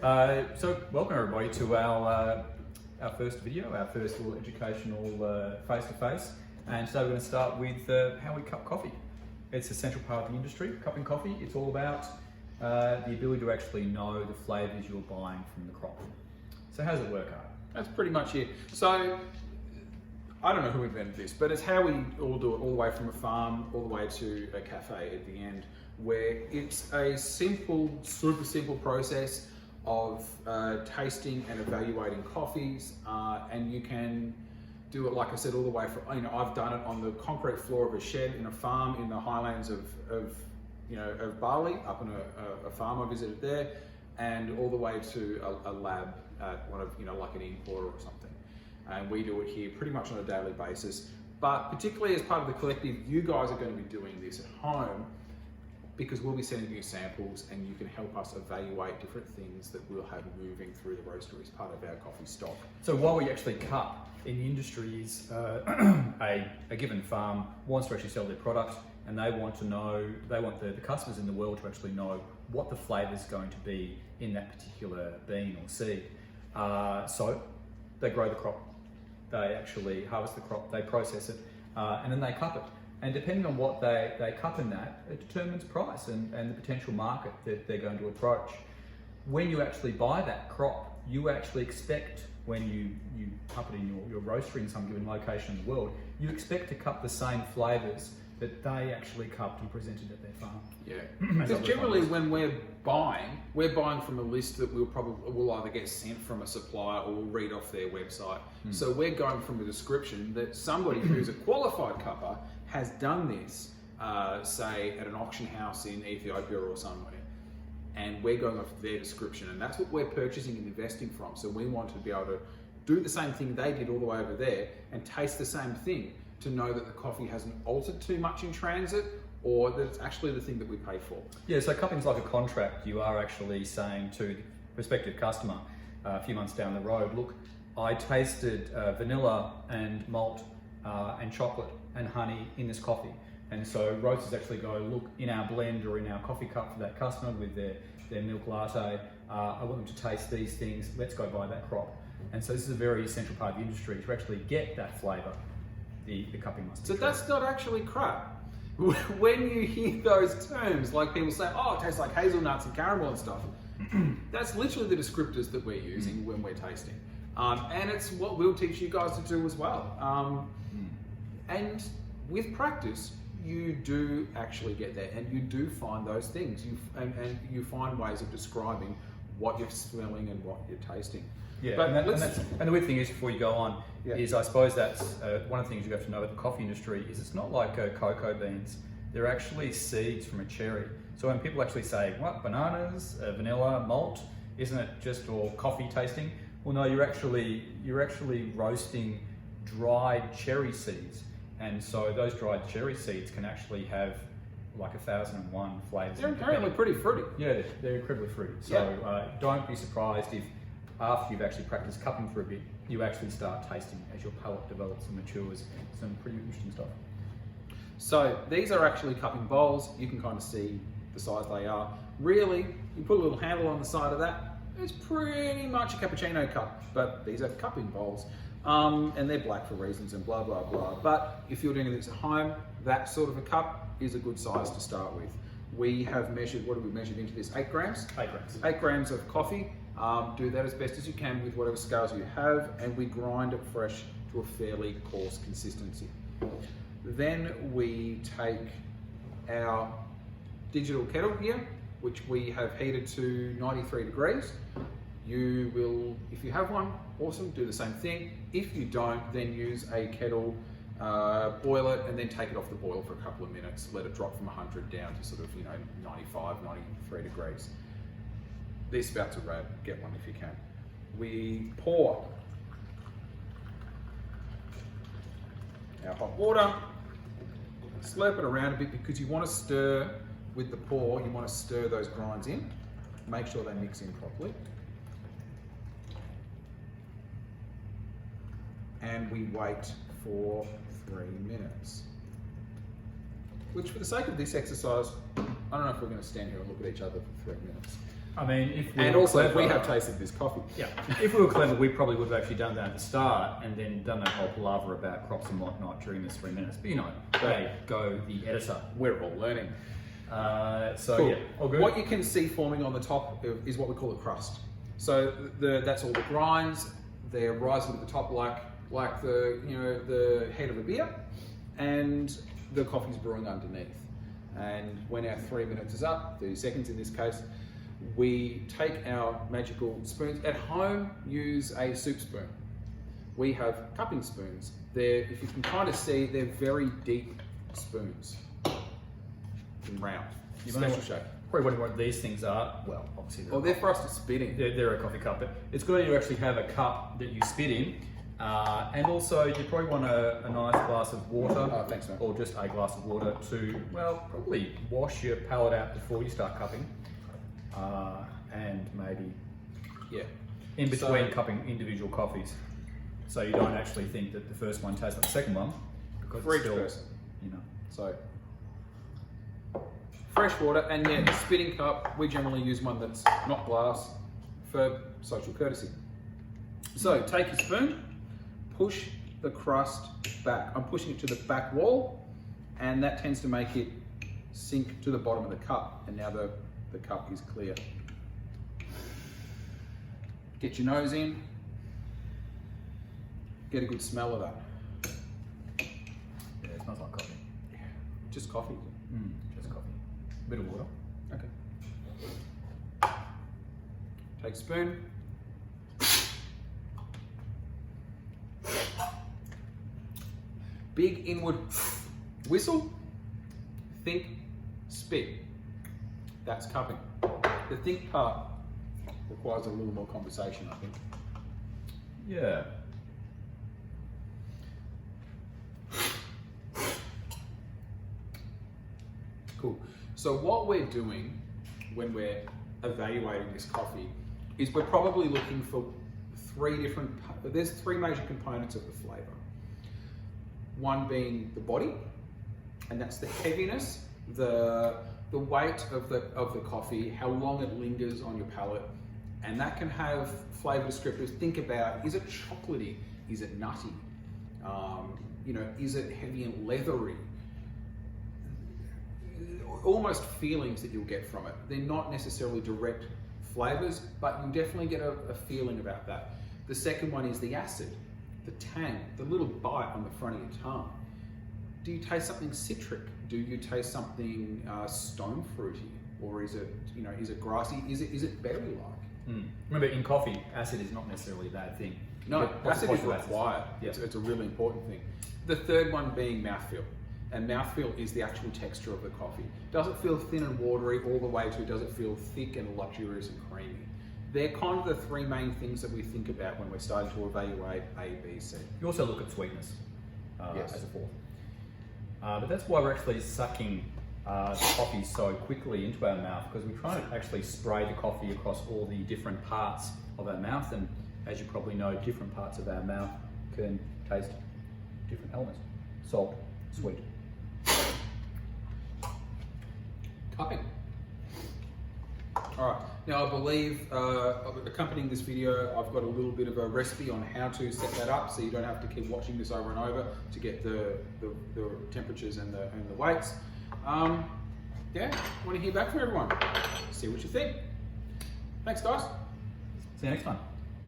So welcome everybody to our first video, our first little educational face-to-face. And today we're going to start with how we cup coffee. It's an essential part of the industry, cupping coffee. It's all about the ability to actually know the flavours you're buying from the crop. So how does it work, Art? That's pretty much it. So I don't know who invented this, but it's how we all do it, all the way from a farm all the way to a cafe at the end, where it's a simple, super simple process of tasting and evaluating coffees, and you can do it, like I said, all the way from, I've done it on the concrete floor of a shed in a farm in the highlands of Bali, up in a farm I visited there, and all the way to a lab at one of, like an importer or something. And we do it here pretty much on a daily basis, but particularly as part of the collective, you guys are going to be doing this at home, because we'll be sending you samples and you can help us evaluate different things that we'll have moving through the roastery as part of our coffee stock. So while we actually cup in the industry is a given farm wants to actually sell their product, and they want the customers in the world to actually know what the flavour is going to be in that particular bean or seed. So they grow the crop, they actually harvest the crop, they process it, and then they cup it. And depending on what they cup in that, it determines price and the potential market that they're going to approach. When you actually buy that crop, you actually expect, when you cup it in your roastery in some given location in the world, you expect to cup the same flavours that they actually cupped and presented at their farm. Yeah, because generally when we're buying from a list that we'll either get sent from a supplier or we'll read off their website. So we're going from a description that somebody who's a qualified cupper has done this, say at an auction house in Ethiopia or somewhere, and we're going off their description, and that's what we're purchasing and investing from. So we want to be able to do the same thing they did all the way over there and taste the same thing, to know that the coffee hasn't altered too much in transit, or that it's actually the thing that we pay for. Yeah, so cupping's like a contract. You are actually saying to the prospective customer a few months down the road, look, I tasted vanilla and malt and chocolate and honey in this coffee. And so roasters actually go, look, in our blend or in our coffee cup for that customer with their milk latte, I want them to taste these things, let's go buy that crop. And so this is a very essential part of the industry to actually get that flavour. The cupping must be So true. that's not actually crap. When you hear those terms, like people say, oh, it tastes like hazelnuts and caramel and stuff, that's literally the descriptors that we're using when we're tasting. And it's what we'll teach you guys to do as well. And with practice, you do actually get there, and you do find those things. And you find ways of describing what you're smelling and what you're tasting. Yeah, but and the weird thing is, before you go on, is I suppose that's one of the things you have to know about the coffee industry is it's not like cocoa beans. They're actually seeds from a cherry. So when people actually say, what, bananas, vanilla, malt, isn't it just all coffee tasting? Well, no, you're actually roasting dried cherry seeds. And so those dried cherry seeds can actually have like 1,001 flavours. They're apparently pretty fruity. Yeah, they're incredibly fruity. So don't be surprised if after you've actually practiced cupping for a bit, you actually start tasting as your palate develops and matures. Some pretty interesting stuff. So these are actually cupping bowls. You can kind of see the size they are. Really, you put a little handle on the side of that, it's pretty much a cappuccino cup, but these are cupping bowls. And they're black for reasons and blah, blah, blah. But if you're doing this at home, that sort of a cup is a good size to start with. We have measured, what have we measured into this? 8 grams? 8 grams. 8 grams of coffee. Do that as best as you can with whatever scales you have, and we grind it fresh to a fairly coarse consistency. Then we take our digital kettle here, which we have heated to 93 degrees. You will, if you have one, awesome, do the same thing. If you don't, then use a kettle, boil it, and then take it off the boil for a couple of minutes. Let it drop from 100 down to sort of, 95, 93 degrees. These spouts are rad, get one if you can. We pour our hot water, slurp it around a bit, because you want to stir with the pour, you want to stir those grinds in, make sure they mix in properly. And we wait for 3 minutes. Which, for the sake of this exercise, I don't know if we're going to stand here and look at each other for 3 minutes. I mean, if we And were also, clever, we have tasted this coffee. Yeah, if we were clever, we probably would have actually done that at the start and then done that whole palaver about crops and whatnot during this 3 minutes. But you know, hey, go the editor. We're all learning. So Cool. yeah, all good. What you can see forming on the top is what we call a crust. So that's all the grinds. They're rising to the top like the head of a beer, and the coffee's brewing underneath. And when our 3 minutes is up, 30 seconds in this case, we take our magical spoons. At home, use a soup spoon. We have cupping spoons. If you can kind of see, they're very deep spoons. And round. Special shape. Probably what these things are. Well, obviously They're for us to spit in. they're a coffee cup, but it's good to actually have a cup that you spit in. And also, you probably want a nice glass of water, Oh, thanks, mate. or just a glass of water to, well, probably wash your palate out before you start cupping. And maybe in between cupping individual coffees, so you don't actually think that the first one tastes like the second one, because For it's each still, person. you know. So, fresh water, and the spitting cup, we generally use one that's not glass for social courtesy. So, take your spoon, push the crust back. I'm pushing it to the back wall, and that tends to make it sink to the bottom of the cup, and now the cup is clear. Get your nose in, get a good smell of that. Yeah, it smells like coffee. Just coffee. Just coffee. A bit of water. Okay. Take a spoon. Big inward whistle. Think spit. That's cupping. The think part requires a little more conversation, I think. Yeah. Cool. So what we're doing when we're evaluating this coffee is we're probably looking for there's three major components of the flavor. One being the body, and that's the heaviness, the weight of the coffee, how long it lingers on your palate, and that can have flavor descriptors. Think about, is it chocolatey? Is it nutty? Is it heavy and leathery? Almost feelings that you'll get from it. They're not necessarily direct flavors, but you'll definitely get a feeling about that. The second one is the acid, the tang, the little bite on the front of your tongue. Do you taste something citric? Do you taste something stone fruity, or is it grassy? Is it berry-like? Remember, in coffee, acid is not necessarily a bad thing. No, What's the acid is point of required. Yeah. It's a really important thing. The third one being mouthfeel. And mouthfeel is the actual texture of the coffee. Does it feel thin and watery all the way to does it feel thick and luxurious and creamy? They're kind of the three main things that we think about when we're starting to evaluate A, B, C. You also look at sweetness Yes. as a fourth. But that's why we're actually sucking the coffee so quickly into our mouth, because we try to actually spray the coffee across all the different parts of our mouth, and as you probably know, different parts of our mouth can taste different elements. Salt, sweet. Cupping. All right. Now I believe accompanying this video, I've got a little bit of a recipe on how to set that up, so you don't have to keep watching this over and over to get the temperatures and the weights. Want to hear back from everyone. See what you think. Thanks, guys. See you next time.